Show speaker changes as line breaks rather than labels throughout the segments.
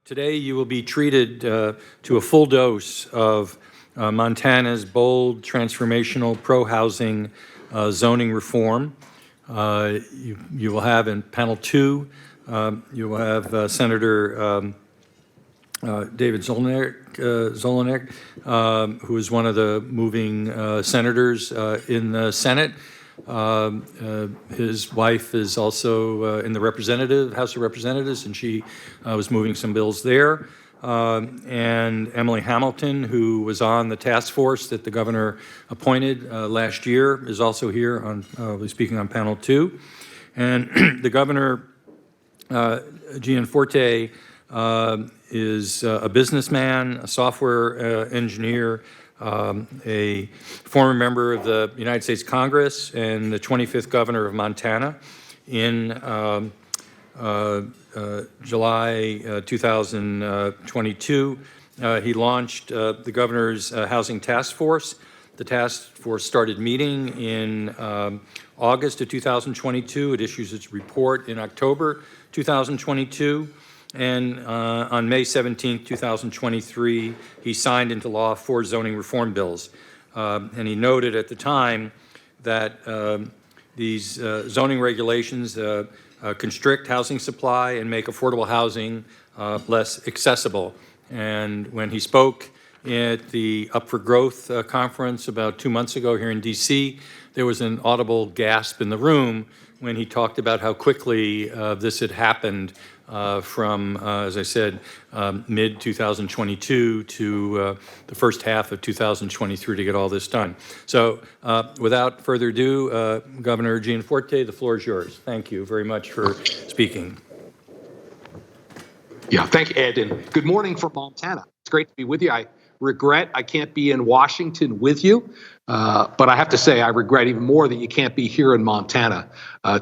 Today you will be treated to a full dose of Montana's bold, transformational, pro-housing zoning reform. You will have in panel two, you will have Senator David Zolinek, who is one of the moving senators in the Senate. His wife is also in the House of Representatives, and she was moving some bills there. And Emily Hamilton, who was on the task force that the governor appointed last year, is also here on speaking on panel two. And the governor, Gianforte, is a businessman, a software engineer, a former member of the United States Congress and the 25th governor of Montana. In July 2022, he launched the governor's housing task force. The task force started meeting in August of 2022. It issues its report in October 2022. And on May 17, 2023, he signed into law 4 zoning reform bills. And he noted at the time that these zoning regulations constrict housing supply and make affordable housing less accessible. And when he spoke at the Up for Growth conference about 2 months ago here in DC, there was an audible gasp in the room when he talked about how quickly this had happened from, as I said, mid-2022 to the first half of 2023 to get all this done. So without further ado, Governor Gianforte, the floor is yours. Thank you very much for speaking.
Yeah, thank you, Ed, and good morning from Montana. It's great to be with you. I regret I can't be in Washington with you, but I have to say I regret even more that you can't be here in Montana.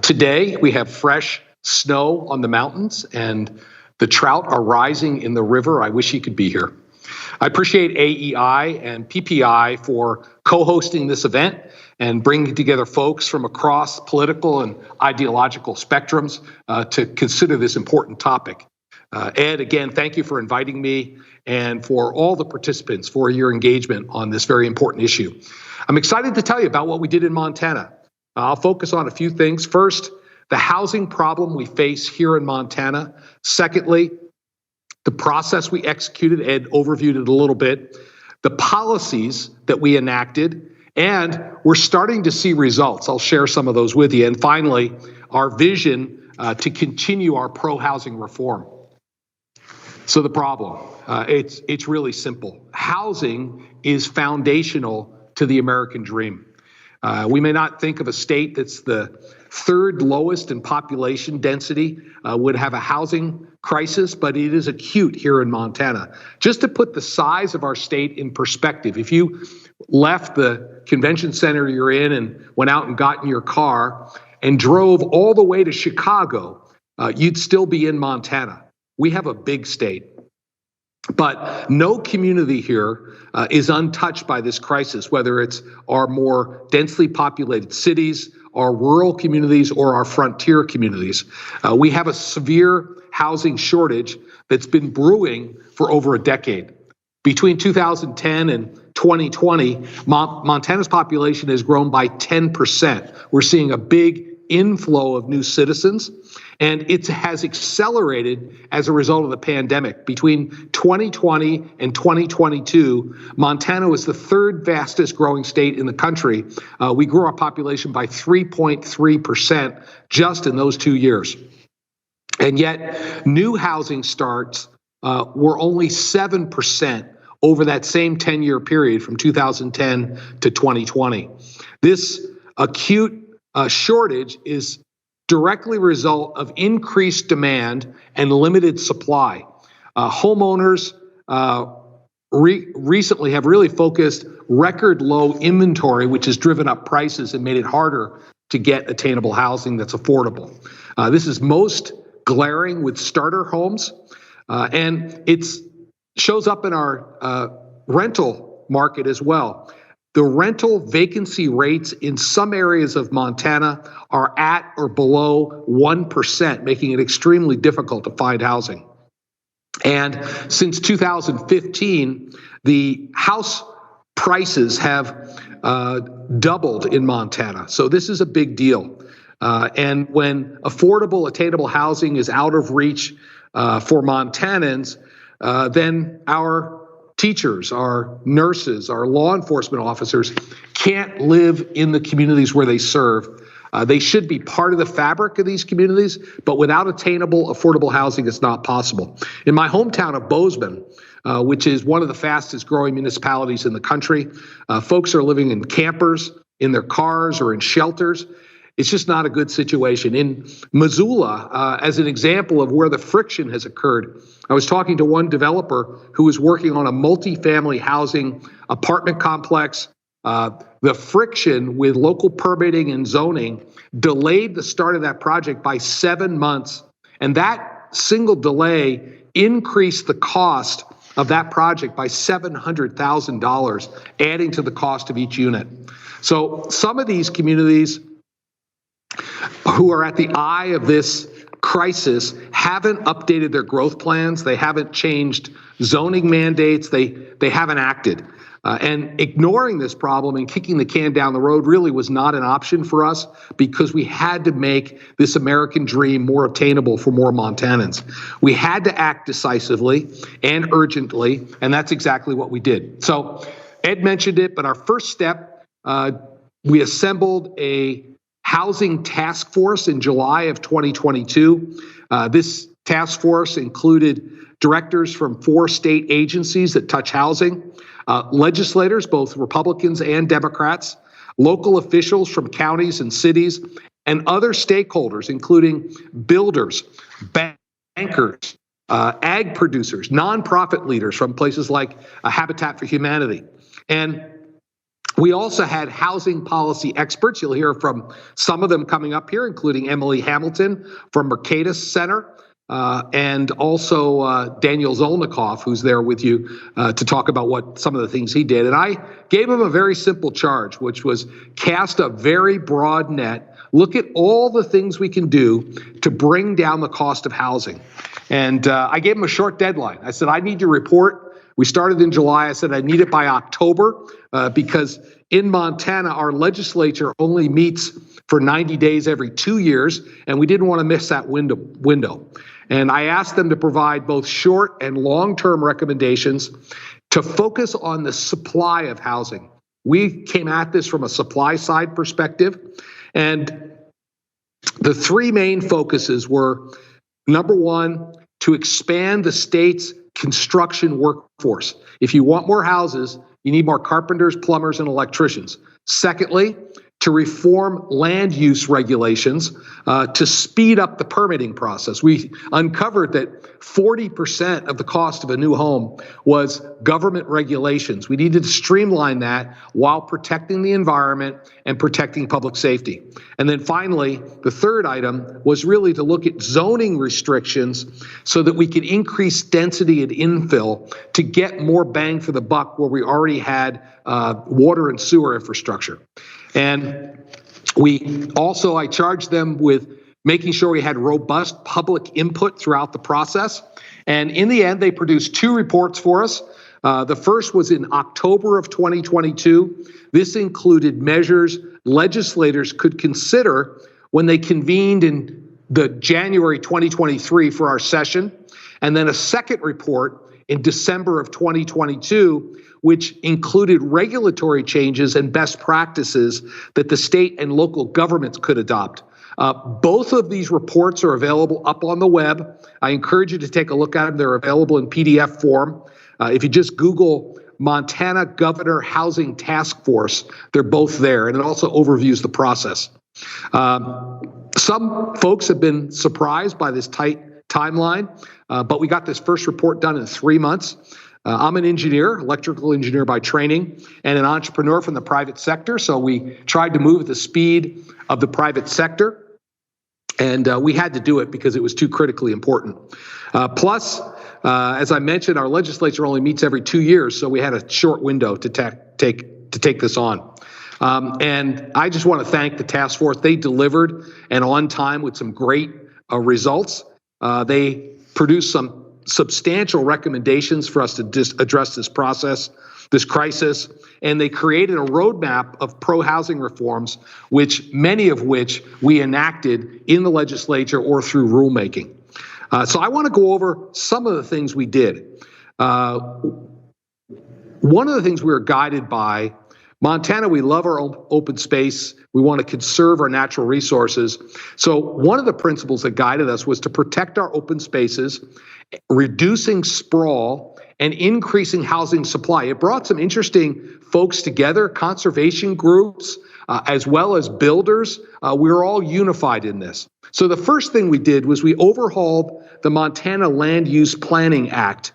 Today, we have fresh snow on the mountains, and the trout are rising in the river. I wish you could be here. I appreciate AEI and PPI for co-hosting this event and bringing together folks from across political and ideological spectrums to consider this important topic. Ed, again, thank you for inviting me and for all the participants for your engagement on this very important issue. I'm excited to tell you about what we did in Montana. I'll focus on a few things. First, the housing problem we face here in Montana. Secondly, the process we executed, Ed overviewed it a little bit, the policies that we enacted, and we're starting to see results. I'll share some of those with you. And finally, our vision to continue our pro-housing reform. So the problem, it's really simple. Housing is foundational to the American dream. We may not think of a state that's the third lowest in population density would have a housing crisis, but it is acute here in Montana. Just to put the size of our state in perspective, if you left the convention center you're in and went out and got in your car and drove all the way to Chicago, you'd still be in Montana. We have a big state. But no community here is untouched by this crisis, whether it's our more densely populated cities, our rural communities, or our frontier communities. We have a severe housing shortage that's been brewing for over a decade. Between 2010 and 2020, Montana's population has grown by 10%. We're seeing a big inflow of new citizens, and it has accelerated as a result of the pandemic. Between 2020 and 2022, Montana was the third fastest growing state in the country. We grew our population by 3.3% just in those 2 years. And yet, new housing starts were only 7% over that same 10-year period from 2010 to 2020. This acute shortage is directly a result of increased demand and limited supply. Homeowners recently have really focused record low inventory, which has driven up prices and made it harder to get attainable housing that's affordable. This is most glaring with starter homes, and it shows up in our rental market as well. The rental vacancy rates in some areas of Montana are at or below 1%, making it extremely difficult to find housing. And since 2015, the house prices have doubled in Montana. So this is a big deal. And when affordable, attainable housing is out of reach for Montanans, then our teachers, our nurses, our law enforcement officers can't live in the communities where they serve. They should be part of the fabric of these communities, but without attainable, affordable housing, it's not possible. In my hometown of Bozeman, which is one of the fastest growing municipalities in the country, folks are living in campers, in their cars, or in shelters. It's just not a good situation. In Missoula, as an example of where the friction has occurred, I was talking to one developer who was working on a multifamily housing apartment complex. The friction with local permitting and zoning delayed the start of that project by 7 months. And that single delay increased the cost of that project by $700,000, adding to the cost of each unit. So some of these communities who are at the eye of this crisis haven't updated their growth plans. They haven't changed zoning mandates. They haven't acted. And ignoring this problem and kicking the can down the road really was not an option for us, because we had to make this American dream more attainable for more Montanans. We had to act decisively and urgently, and that's exactly what we did. So Ed mentioned it, but our first step, we assembled a housing task force in July of 2022. This task force included directors from 4 state agencies that touch housing, legislators, both Republicans and Democrats, local officials from counties and cities, and other stakeholders, including builders, bankers, ag producers, nonprofit leaders from places like Habitat for Humanity. And we also had housing policy experts. You'll hear from some of them coming up here, including Emily Hamilton from Mercatus Center, and also Daniel Zolnikoff, who's there with you to talk about what some of the things he did. And I gave him a very simple charge, which was cast a very broad net, look at all the things we can do to bring down the cost of housing. And I gave him a short deadline. I said, I need your report. We started in July. I said I need it by October because in Montana, our legislature only meets for 90 days every 2 years, and we didn't want to miss that window. And I asked them to provide both short and long-term recommendations to focus on the supply of housing. We came at this from a supply side perspective, and the 3 main focuses were, number one, to expand the state's construction workforce. If you want more houses, you need more carpenters, plumbers, and electricians. Secondly, to reform land use regulations to speed up the permitting process. We uncovered that 40% of the cost of a new home was government regulations. We needed to streamline that while protecting the environment and protecting public safety. And then finally, the third item was really to look at zoning restrictions so that we could increase density and infill to get more bang for the buck where we already had water and sewer infrastructure. And I charged them with making sure we had robust public input throughout the process. And in the end, they produced 2 reports for us. The first was in October of 2022. This included measures legislators could consider when they convened in the January 2023 for our session. And then a second report in December of 2022, which included regulatory changes and best practices that the state and local governments could adopt. Both of these reports are available up on the web. I encourage you to take a look at them. They're available in PDF form. If you just Google Montana Governor Housing Task Force, they're both there, and it also overviews the process. Some folks have been surprised by this tight timeline, but we got this first report done in 3 months. I'm an engineer, electrical engineer by training, and an entrepreneur from the private sector. So we tried to move at the speed of the private sector, and we had to do it because it was too critically important. Plus, as I mentioned, our legislature only meets every 2 years, so we had a short window to take this on. And I just want to thank the task force. They delivered and on time with some great results. They produced some substantial recommendations for us to address this crisis, and they created a roadmap of pro-housing reforms, many of which we enacted in the legislature or through rulemaking. So I want to go over some of the things we did. One of the things we were guided by, Montana, we love our open space. We want to conserve our natural resources. So one of the principles that guided us was to protect our open spaces, reducing sprawl, and increasing housing supply. It brought some interesting folks together, conservation groups, as well as builders. We were all unified in this. So the first thing we did was we overhauled the Montana Land Use Planning Act.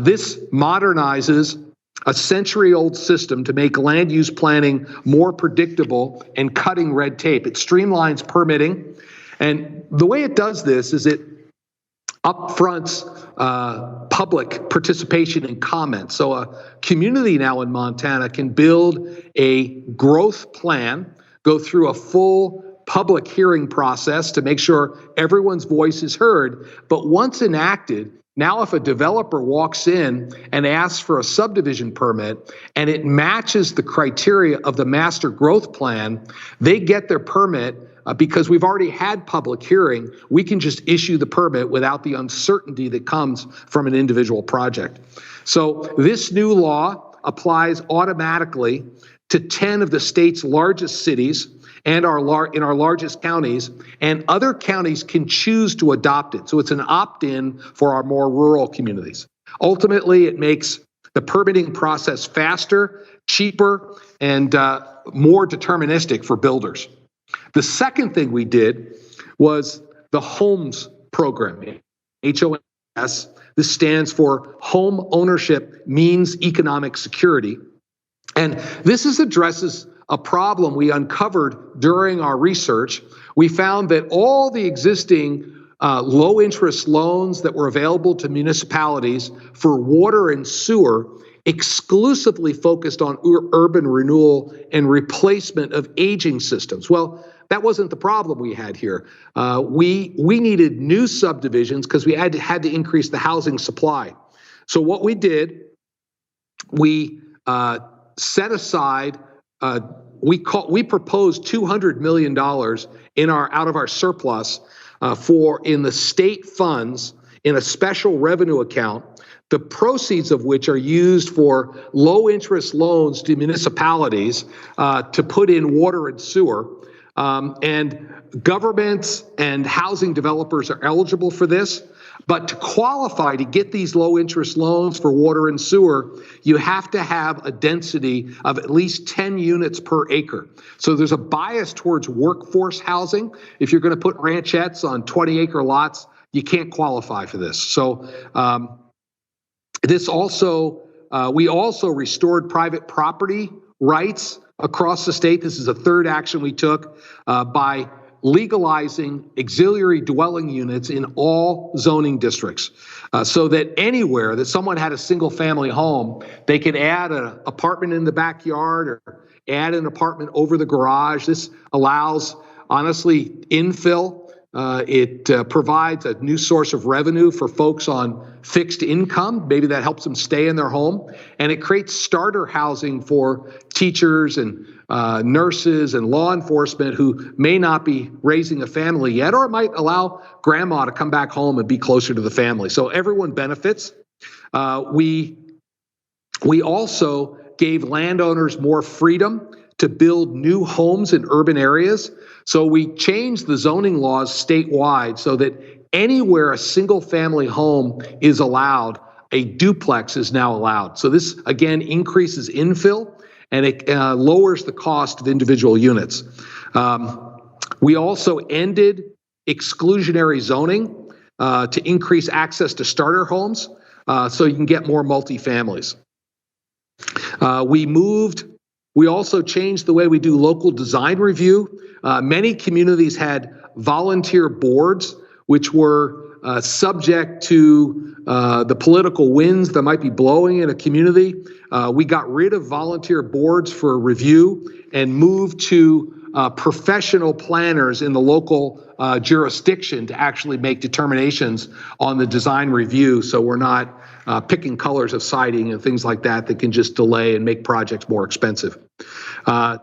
This modernizes a century-old system to make land use planning more predictable and cutting red tape. It streamlines permitting. And the way it does this is it upfronts public participation and comment. So a community now in Montana can build a growth plan, go through a full public hearing process to make sure everyone's voice is heard. But once enacted, now if a developer walks in and asks for a subdivision permit and it matches the criteria of the master growth plan, they get their permit. Because we've already had public hearing, we can just issue the permit without the uncertainty that comes from an individual project. So this new law applies automatically to 10 of the state's largest cities and in our largest counties, and other counties can choose to adopt it. So it's an opt-in for our more rural communities. Ultimately, it makes the permitting process faster, cheaper, and more deterministic for builders. The second thing we did was the HOMES program, HOMS. This stands for Home Ownership Means Economic Security. And this addresses a problem we uncovered during our research. We found that all the existing low-interest loans that were available to municipalities for water and sewer exclusively focused on urban renewal and replacement of aging systems. Well, that wasn't the problem we had here. We needed new subdivisions because we had to increase the housing supply. So what we did, we set aside, we proposed $200 million out of our surplus in the state funds in a special revenue account, the proceeds of which are used for low-interest loans to municipalities to put in water and sewer. And governments and housing developers are eligible for this. But to qualify to get these low-interest loans for water and sewer, you have to have a density of at least 10 units per acre. So there's a bias towards workforce housing. If you're going to put ranchettes on 20-acre lots, you can't qualify for this. So we also restored private property rights across the state. This is a third action we took by legalizing auxiliary dwelling units in all zoning districts, so that anywhere that someone had a single family home, they could add an apartment in the backyard or add an apartment over the garage. This allows, honestly, infill. It provides a new source of revenue for folks on fixed income. Maybe that helps them stay in their home. And it creates starter housing for teachers and nurses and law enforcement who may not be raising a family yet, or it might allow grandma to come back home and be closer to the family. So everyone benefits. We also gave landowners more freedom to build new homes in urban areas. So we changed the zoning laws statewide so that anywhere a single family home is allowed, a duplex is now allowed. So this, again, increases infill and it lowers the cost of individual units. We also ended exclusionary zoning to increase access to starter homes so you can get more multifamilies. We also changed the way we do local design review. Many communities had volunteer boards, which were subject to the political winds that might be blowing in a community. We got rid of volunteer boards for review and moved to professional planners in the local jurisdiction to actually make determinations on the design review, so we're not picking colors of siding and things like that that can just delay and make projects more expensive.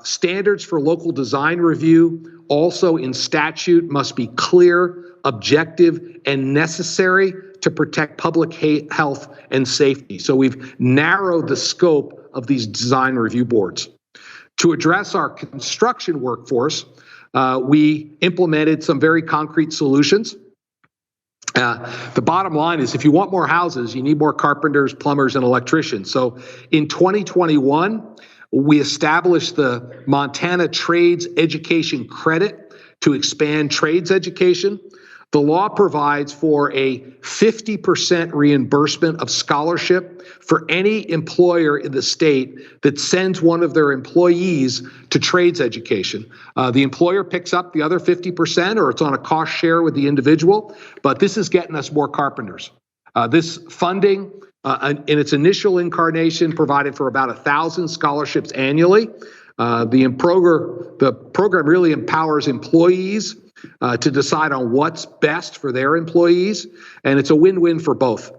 Standards for local design review also in statute must be clear, objective, and necessary to protect public health and safety. So we've narrowed the scope of these design review boards. To address our construction workforce, we implemented some very concrete solutions. The bottom line is if you want more houses, you need more carpenters, plumbers, and electricians. So in 2021, we established the Montana Trades Education Credit to expand trades education. The law provides for a 50% reimbursement of scholarship for any employer in the state that sends one of their employees to trades education. The employer picks up the other 50%, or it's on a cost share with the individual, but this is getting us more carpenters. This funding, in its initial incarnation, provided for about 1,000 scholarships annually. The program really empowers employees to decide on what's best for their employees, and it's a win-win for both.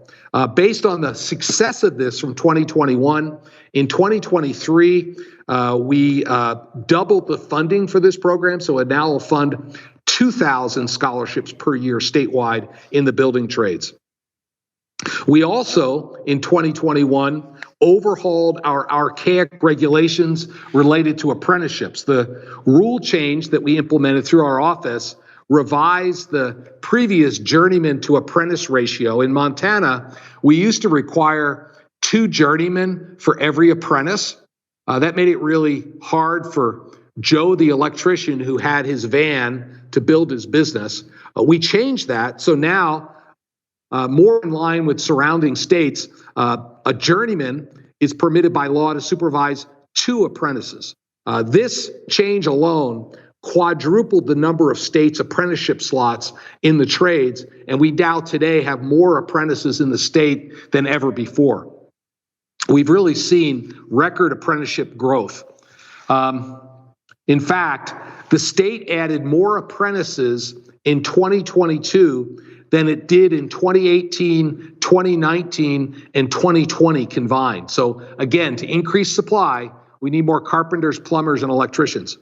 Based on the success of this from 2021, in 2023, we doubled the funding for this program, so it now will fund 2,000 scholarships per year statewide in the building trades. We also, in 2021, overhauled our archaic regulations related to apprenticeships. The rule change that we implemented through our office revised the previous journeyman to apprentice ratio. In Montana, we used to require 2 journeymen for every apprentice. That made it really hard for Joe the electrician who had his van to build his business. We changed that, so now, more in line with surrounding states, a journeyman is permitted by law to supervise 2 apprentices. This change alone quadrupled the number of states' apprenticeship slots in the trades, and we now today have more apprentices in the state than ever before. We've really seen record apprenticeship growth. In fact, the state added more apprentices in 2022 than it did in 2018, 2019, and 2020 combined. So again, to increase supply, we need more carpenters, plumbers, and electricians.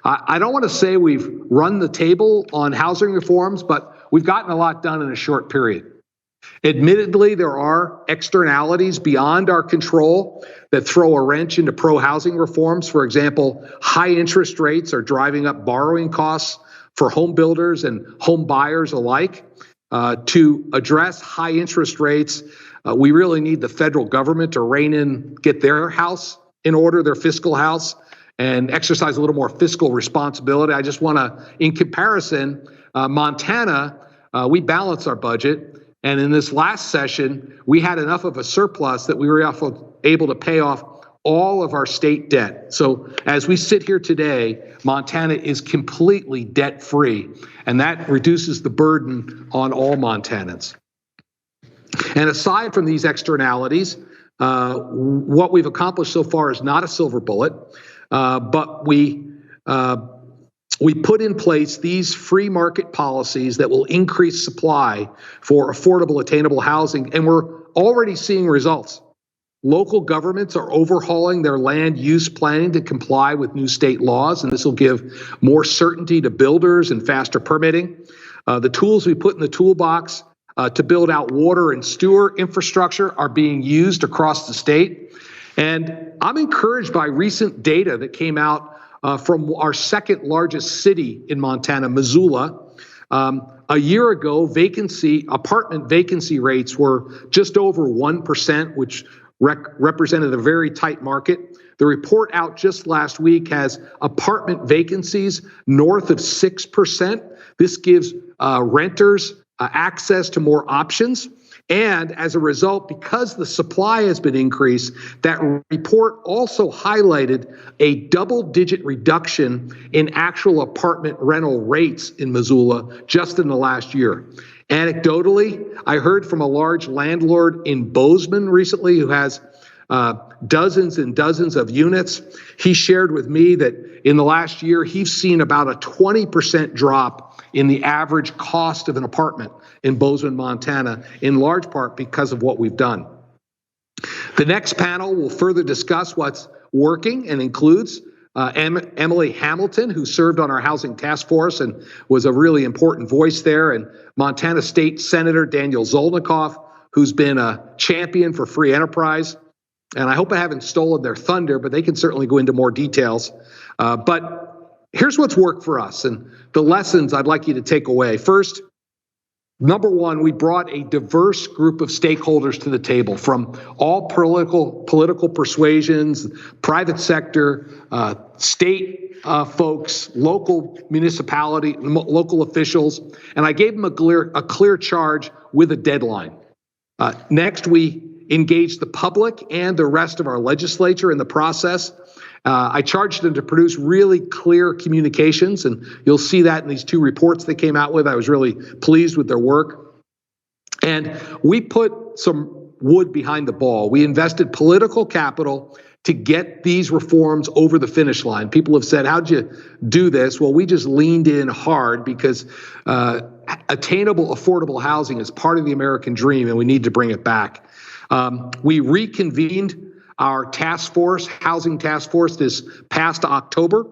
I don't want to say we've run the table on housing reforms, but we've gotten a lot done in a short period. Admittedly, there are externalities beyond our control that throw a wrench into pro-housing reforms. For example, high interest rates are driving up borrowing costs for home builders and home buyers alike. To address high interest rates, we really need the federal government to rein in, get their house in order, their fiscal house, and exercise a little more fiscal responsibility. I just want to, in comparison, Montana, we balance our budget. And in this last session, we had enough of a surplus that we were able to pay off all of our state debt. So as we sit here today, Montana is completely debt-free, and that reduces the burden on all Montanans. And aside from these externalities, what we've accomplished so far is not a silver bullet, but we put in place these free market policies that will increase supply for affordable, attainable housing, and we're already seeing results. Local governments are overhauling their land use planning to comply with new state laws, and this will give more certainty to builders and faster permitting. The tools we put in the toolbox to build out water and sewer infrastructure are being used across the state. And I'm encouraged by recent data that came out from our second largest city in Montana, Missoula. A year ago, apartment vacancy rates were just over 1%, which represented a very tight market. The report out just last week has apartment vacancies north of 6%. This gives renters access to more options. And as a result, because the supply has been increased, that report also highlighted a double-digit reduction in actual apartment rental rates in Missoula just in the last year. Anecdotally, I heard from a large landlord in Bozeman recently who has dozens and dozens of units. He shared with me that in the last year, he's seen about a 20% drop in the average cost of an apartment in Bozeman, Montana, in large part because of what we've done. The next panel will further discuss what's working and includes Emily Hamilton, who served on our housing task force and was a really important voice there, and Montana State Senator Daniel Zolnikoff, who's been a champion for free enterprise. And I hope I haven't stolen their thunder, but they can certainly go into more details. But here's what's worked for us and the lessons I'd like you to take away. First, number one, we brought a diverse group of stakeholders to the table from all political persuasions, private sector, state folks, local municipality, local officials, and I gave them a clear charge with a deadline. Next, we engaged the public and the rest of our legislature in the process. I charged them to produce really clear communications, and you'll see that in these two reports they came out with. I was really pleased with their work. And we put some wood behind the ball. We invested political capital to get these reforms over the finish line. People have said, how'd you do this? Well, we just leaned in hard because attainable, affordable housing is part of the American dream, and we need to bring it back. We reconvened our task force, housing task force, this past October.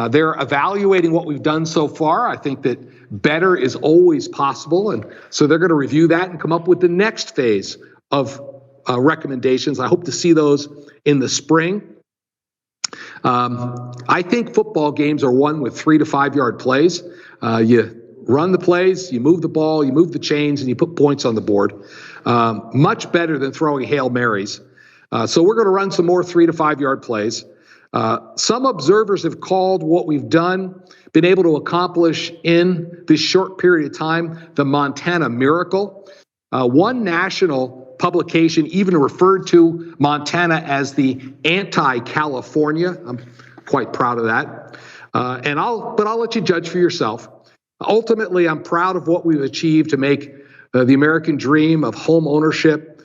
They're evaluating what we've done so far. I think that better is always possible, and so they're going to review that and come up with the next phase of recommendations. I hope to see those in the spring. I think football games are won with 3 to 5 yard plays. You run the plays, you move the ball, you move the chains, and you put points on the board. Much better than throwing Hail Marys. So we're going to run some more 3 to 5 yard plays. Some observers have called what we've done, been able to accomplish in this short period of time, the Montana miracle. One national publication even referred to Montana as the anti-California. I'm quite proud of that. But I'll let you judge for yourself. Ultimately, I'm proud of what we've achieved to make the American dream of home ownership,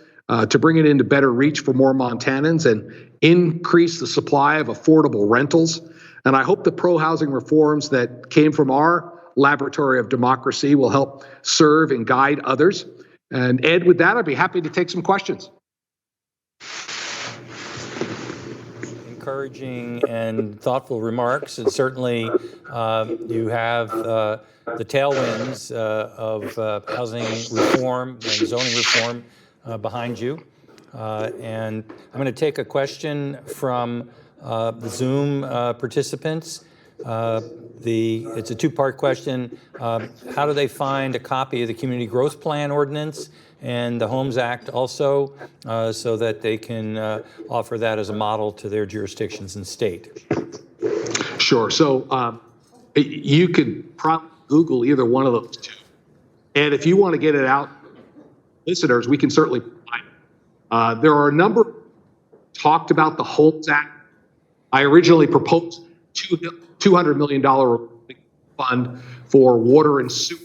to bring it into better reach for more Montanans and increase the supply of affordable rentals. And I hope the pro-housing reforms that came from our laboratory of democracy will help serve and guide others. And Ed, with that, I'd be happy to take some questions.
Encouraging and thoughtful remarks, and certainly you have the tailwinds of housing reform and zoning reform behind you. And I'm going to take a question from the Zoom participants. It's a two-part question. How do they find a copy of the Community Growth Plan Ordinance and the Homes Act also, so that they can offer that as a model to their jurisdictions and state?
Sure. So you could probably Google either one of those two. And if you want to get it out, listeners, we can certainly provide. There are a number talked about the Homes Act. I originally proposed $200 million fund for water and sewer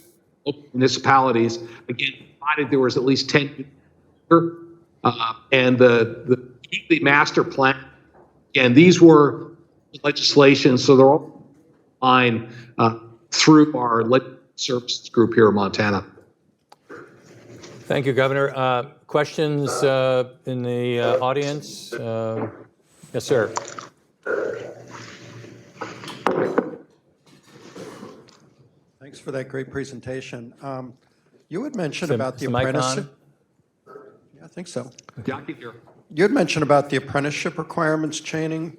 municipalities. Again, provided there was at least 10. And the community master plan, and these were legislation, so they're all fine through our services group here in Montana.
Thank you, Governor. Questions in the audience? Yes, sir.
Thanks for that great presentation. You had mentioned about the apprenticeship. Yeah, I think so.
Yeah, I can hear.
You had mentioned about the apprenticeship requirements changing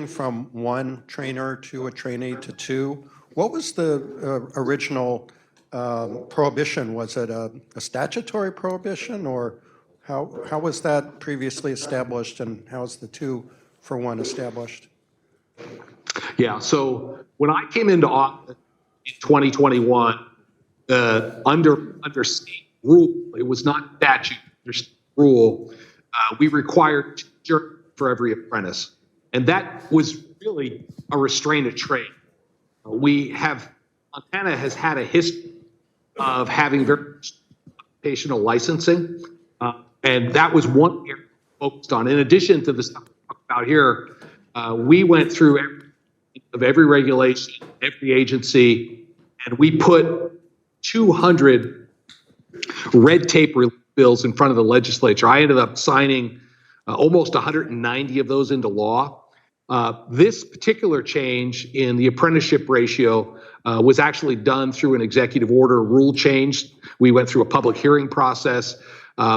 from one trainer to a trainee to two. What was the original prohibition? Was it a statutory prohibition, or how was that previously established, and how is the 2-for-1 established?
Yeah, so when I came into office in 2021, under state rule, it was not statute, under state rule, we required 2 for every apprentice. And that was really a restraint of trade. Montana has had a history of having very occupational licensing, and that was one area of focused on. In addition to the stuff we talked about here, we went through every regulation, every agency, and we put 200 red tape bills in front of the legislature. I ended up signing almost 190 of those into law. This particular change in the apprenticeship ratio was actually done through an executive order rule change. We went through a public hearing process.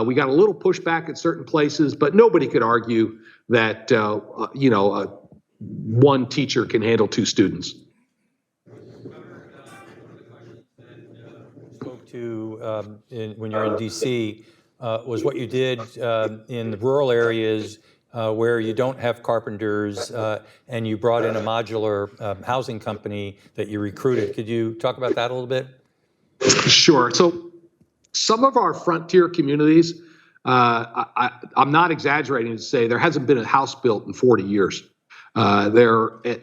We got a little pushback at certain places, but nobody could argue that one teacher can handle 2 students.
Spoke to when you're in DC was what you did in the rural areas where you don't have carpenters, and you brought in a modular housing company that you recruited. Could you talk about that a little bit?
Sure. So some of our frontier communities, I'm not exaggerating to say there hasn't been a house built in 40 years.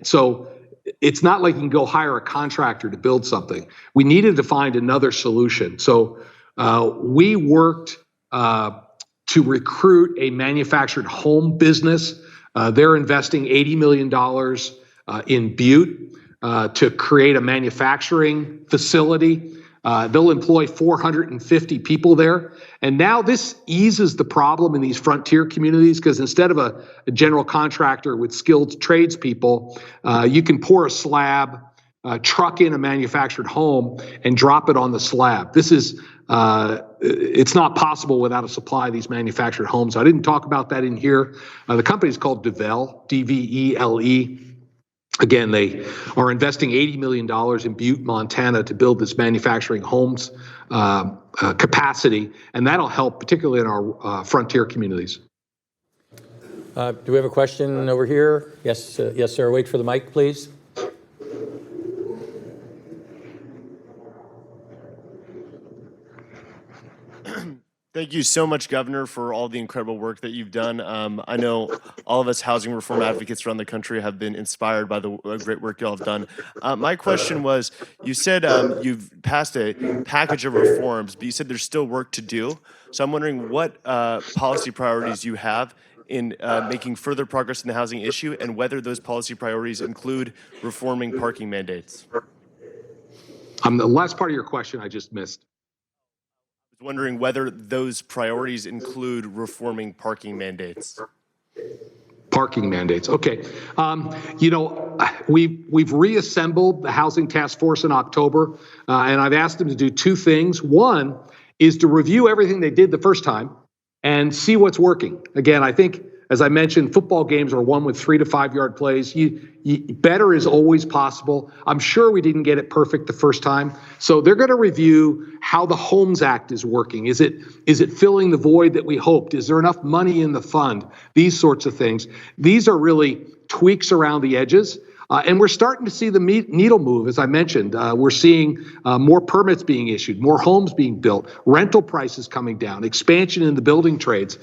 So it's not like you can go hire a contractor to build something. We needed to find another solution. So we worked to recruit a manufactured home business. They're investing $80 million in Butte to create a manufacturing facility. They'll employ 450 people there. And now this eases the problem in these frontier communities, because instead of a general contractor with skilled tradespeople, you can pour a slab, truck in a manufactured home, and drop it on the slab. This is, it's not possible without a supply of these manufactured homes. I didn't talk about that in here. The company is called DVELE, D-V-E-L-E. Again, they are investing $80 million in Butte, Montana to build this manufacturing homes capacity, and that'll help particularly in our frontier communities.
Do we have a question over here? Yes, yes, sir. Wait for the mic, please.
Thank you so much, Governor, for all the incredible work that you've done. I know all of us housing reform advocates around the country have been inspired by the great work y'all have done. My question was, you said you've passed a package of reforms, but you said there's still work to do. So I'm wondering what policy priorities you have in making further progress in the housing issue, and whether those policy priorities include reforming parking mandates.
The last part of your question I just missed.
I was wondering whether those priorities include reforming parking mandates.
Parking mandates. Okay. We've reassembled the Housing Task Force in October, and I've asked them to do 2 things. One is to review everything they did the first time and see what's working. Again, I think, as I mentioned, football games are won with 3 to 5 yard plays. Better is always possible. I'm sure we didn't get it perfect the first time. So they're going to review how the Homes Act is working. Is it filling the void that we hoped? Is there enough money in the fund? These sorts of things. These are really tweaks around the edges. And we're starting to see the needle move, as I mentioned. We're seeing more permits being issued, more homes being built, rental prices coming down, expansion in the building trades.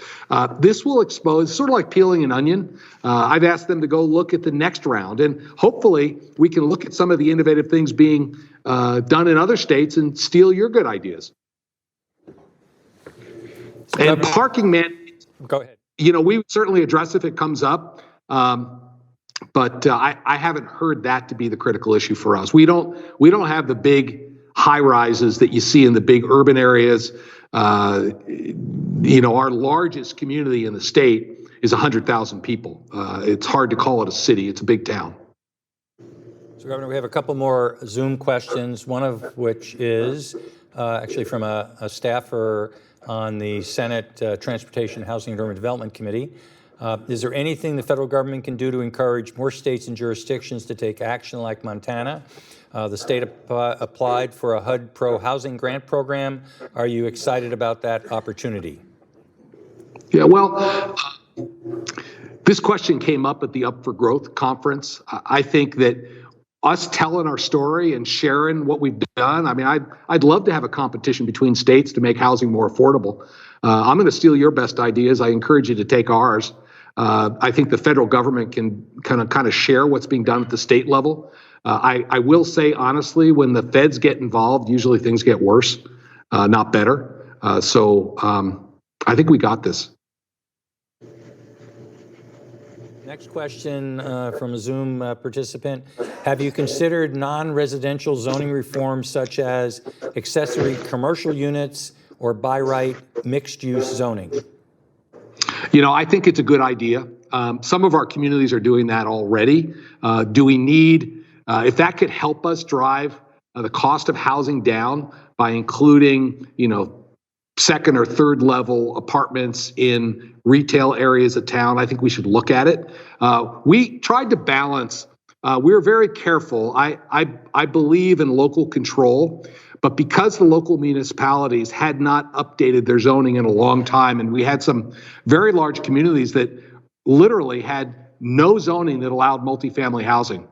This will expose, sort of like peeling an onion. I've asked them to go look at the next round, and hopefully we can look at some of the innovative things being done in other states and steal your good ideas. And parking mandates,
go ahead.
We would certainly address if it comes up. But I haven't heard that to be the critical issue for us. We don't have the big high rises that you see in the big urban areas. Our largest community in the state is 100,000 people. It's hard to call it a city. It's a big town.
So, Governor, we have a couple more Zoom questions, one of which is actually from a staffer on the Senate Transportation, Housing, and Urban Development Committee. Is there anything the federal government can do to encourage more states and jurisdictions to take action like Montana? The state applied for a HUD Pro housing grant program. Are you excited about that opportunity?
Yeah, well, this question came up at the Up for Growth conference. I think that us telling our story and sharing what we've done, I mean, I'd love to have a competition between states to make housing more affordable. I'm going to steal your best ideas. I encourage you to take ours. I think the federal government can kind of share what's being done at the state level. I will say, honestly, when the feds get involved, usually things get worse, not better. So I think we got this.
Next question from a Zoom participant. Have you considered non-residential zoning reforms such as accessory commercial units or by right mixed-use zoning?
You know, I think it's a good idea. Some of our communities are doing that already. Do we need, if that could help us drive the cost of housing down by including, you know, second or third level apartments in retail areas of town, I think we should look at it. We tried to balance, we were very careful. I believe in local control, but because the local municipalities had not updated their zoning in a long time, and we had some very large communities that literally had no zoning that allowed multifamily housing,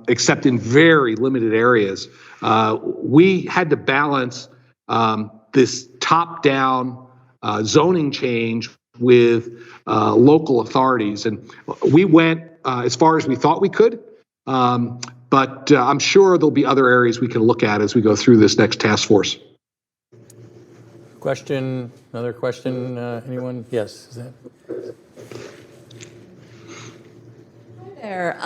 except in very limited areas, we had to balance this top-down zoning change with local authorities. And we went as far as we thought we could, but I'm sure there'll be other areas we can look at as we go through this next task force.
Question, another question, anyone? Yes, is that?
There.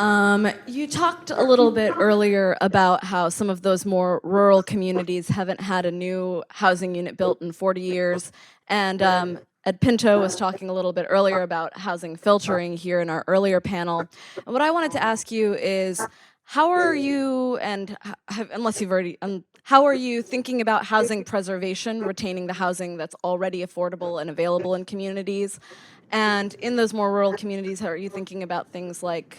You talked a little bit earlier about how some of those more rural communities haven't had a new housing unit built in 40 years. And Ed Pinto was talking a little bit earlier about housing filtering here in our earlier panel. And what I wanted to ask you is, how are you, and unless you've already, how are you thinking about housing preservation, retaining the housing that's already affordable and available in communities? And in those more rural communities, how are you thinking about things like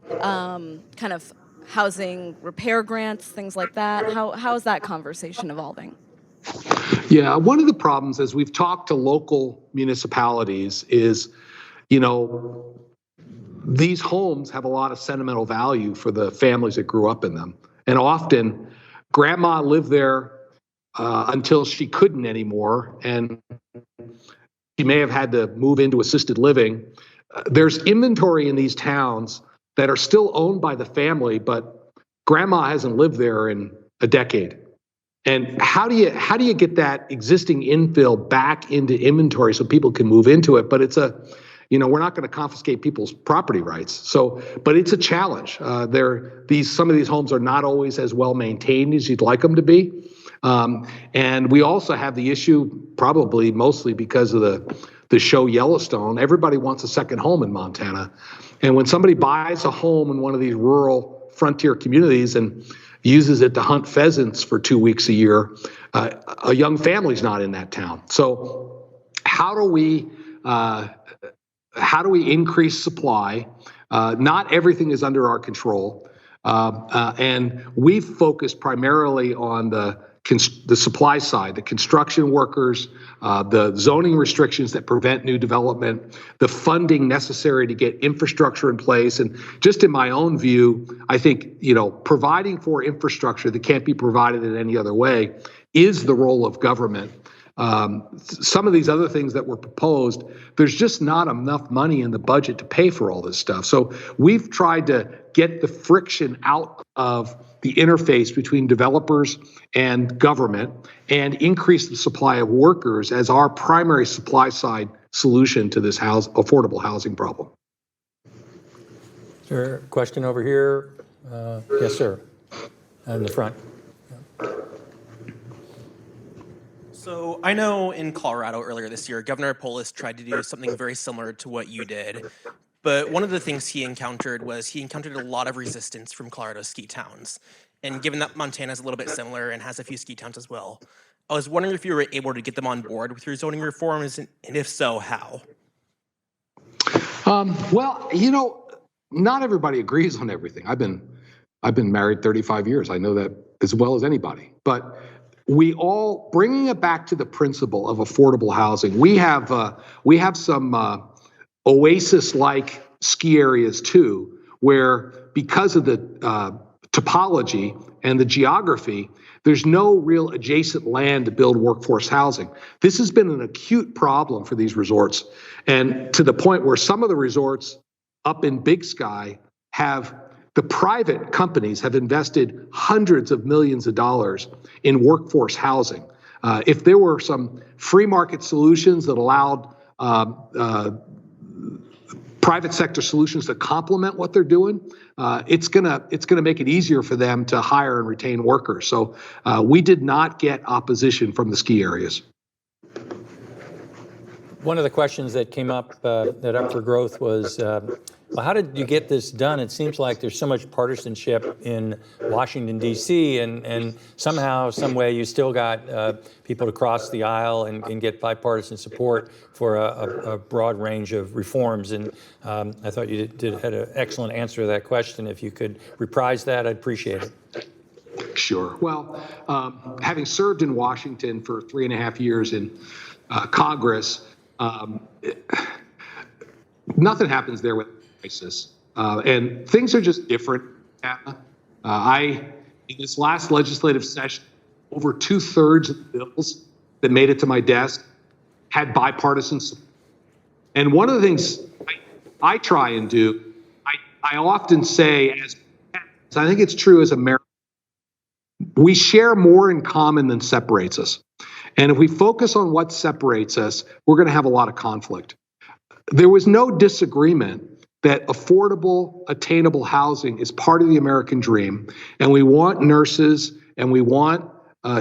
kind of housing repair grants, things like that? How is that conversation evolving?
Yeah, one of the problems as we've talked to local municipalities is, you know, these homes have a lot of sentimental value for the families that grew up in them. And often grandma lived there until she couldn't anymore, and she may have had to move into assisted living. There's inventory in these towns that are still owned by the family, but grandma hasn't lived there in a decade. And how do you get that existing infill back into inventory so people can move into it? But it's you know, we're not going to confiscate people's property rights. So, but it's a challenge. Some of these homes are not always as well maintained as you'd like them to be. And we also have the issue, probably mostly because of the show Yellowstone. Everybody wants a second home in Montana. And when somebody buys a home in one of these rural frontier communities and uses it to hunt pheasants for 2 weeks a year, a young family's not in that town. So how do we increase supply? Not everything is under our control. And we've focused primarily on the supply side, the construction workers, the zoning restrictions that prevent new development, the funding necessary to get infrastructure in place. And just in my own view, I think, you know, providing for infrastructure that can't be provided in any other way is the role of government. Some of these other things that were proposed, there's just not enough money in the budget to pay for all this stuff. So we've tried to get the friction out of the interface between developers and government and increase the supply of workers as our primary supply side solution to this affordable housing problem.
Is there a question over here? Yes, sir. In the front.
So I know in Colorado earlier this year, Governor Polis tried to do something very similar to what you did. But one of the things he encountered a lot of resistance from Colorado ski towns. And given that Montana is a little bit similar and has a few ski towns as well, I was wondering if you were able to get them on board with your zoning reforms, and if so, how?
Well, you know, not everybody agrees on everything. I've been married 35 years. I know that as well as anybody. But we all, bringing it back to the principle of affordable housing, we have some oasis-like ski areas too, where because of the topology and the geography, there's no real adjacent land to build workforce housing. This has been an acute problem for these resorts, and to the point where some of the resorts up in Big Sky the private companies have invested hundreds of millions of dollars in workforce housing. If there were some free market solutions that allowed private sector solutions that complement what they're doing, it's gonna make it easier for them to hire and retain workers. So we did not get opposition from the ski areas.
One of the questions that came up at Up for Growth was, well, how did you get this done? It seems like there's so much partisanship in Washington, D.C., and somehow, some way, you still got people to cross the aisle and get bipartisan support for a broad range of reforms. And I thought you had an excellent answer to that question. If you could reprise that, I'd appreciate it.
Sure. Well, having served in Washington for 3.5 years in Congress, nothing happens there with crisis, and things are just different. In this last legislative session, over 2/3 of the bills that made it to my desk had bipartisan support. And one of the things I try and do, I often say, as I think it's true as Americans, we share more in common than separates us. And if we focus on what separates us, we're going to have a lot of conflict. There was no disagreement that affordable, attainable housing is part of the American dream. And we want nurses, and we want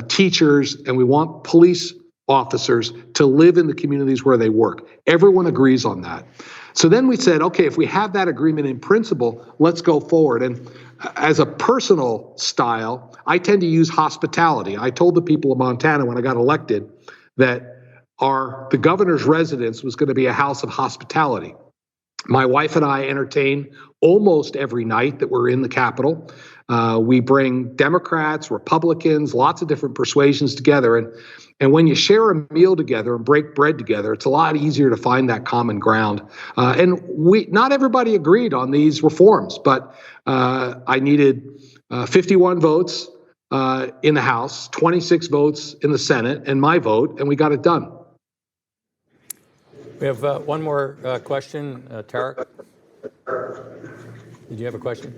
teachers, and we want police officers to live in the communities where they work. Everyone agrees on that. So then we said, okay, if we have that agreement in principle, let's go forward. And as a personal style, I tend to use hospitality. I told the people of Montana when I got elected that the governor's residence was going to be a house of hospitality. My wife and I entertain almost every night that we're in the Capitol. We bring Democrats, Republicans, lots of different persuasions together. And when you share a meal together and break bread together, it's a lot easier to find that common ground. And not everybody agreed on these reforms, but I needed 51 votes in the House, 26 votes in the Senate, and my vote, and we got it done.
We have one more question. Tarek, did you have a question?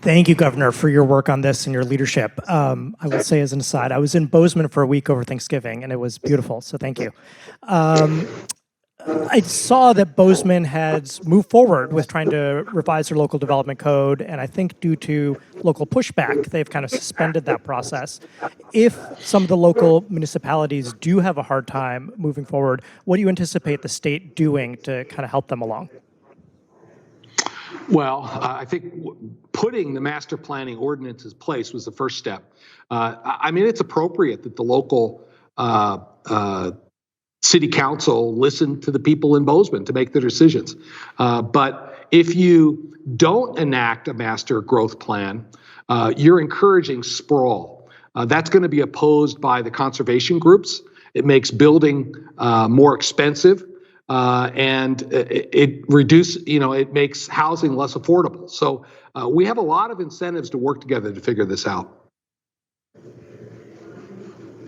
Thank you, Governor, for your work on this and your leadership. I will say as an aside, I was in Bozeman for a week over Thanksgiving, and it was beautiful, so thank you. I saw that Bozeman has moved forward with trying to revise their local development code, and I think due to local pushback, they've kind of suspended that process. If some of the local municipalities do have a hard time moving forward, what do you anticipate the state doing to kind of help them along?
Well, I think putting the master planning ordinance in place was the first step. I mean, it's appropriate that the local city council listen to the people in Bozeman to make the decisions. But if you don't enact a master growth plan, you're encouraging sprawl. That's going to be opposed by the conservation groups. It makes building more expensive. And it makes housing less affordable. So we have a lot of incentives to work together to figure this out.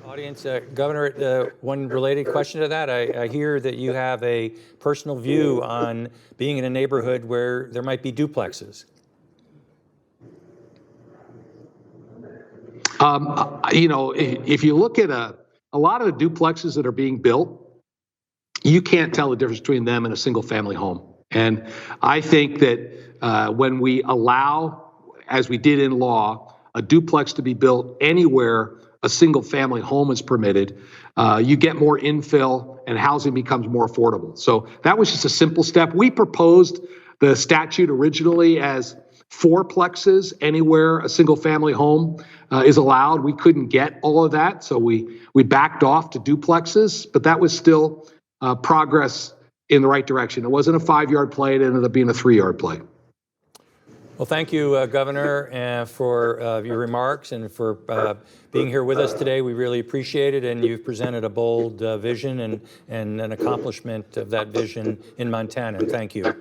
Audience, Governor, one related question to that. I hear that you have a personal view on being in a neighborhood where there might be duplexes.
If you look at a lot of the duplexes that are being built, you can't tell the difference between them and a single family home. And I think that when we allow, as we did in law, a duplex to be built anywhere a single family home is permitted, you get more infill and housing becomes more affordable. So that was just a simple step. We proposed the statute originally as fourplexes anywhere a single family home is allowed. We couldn't get all of that, so we backed off to duplexes, but that was still progress in the right direction. It wasn't a 5-yard play, it ended up being a 3-yard play.
Well, thank you, Governor, for your remarks and for being here with us today. We really appreciate it, and you've presented a bold vision and an accomplishment of that vision in Montana. Thank you.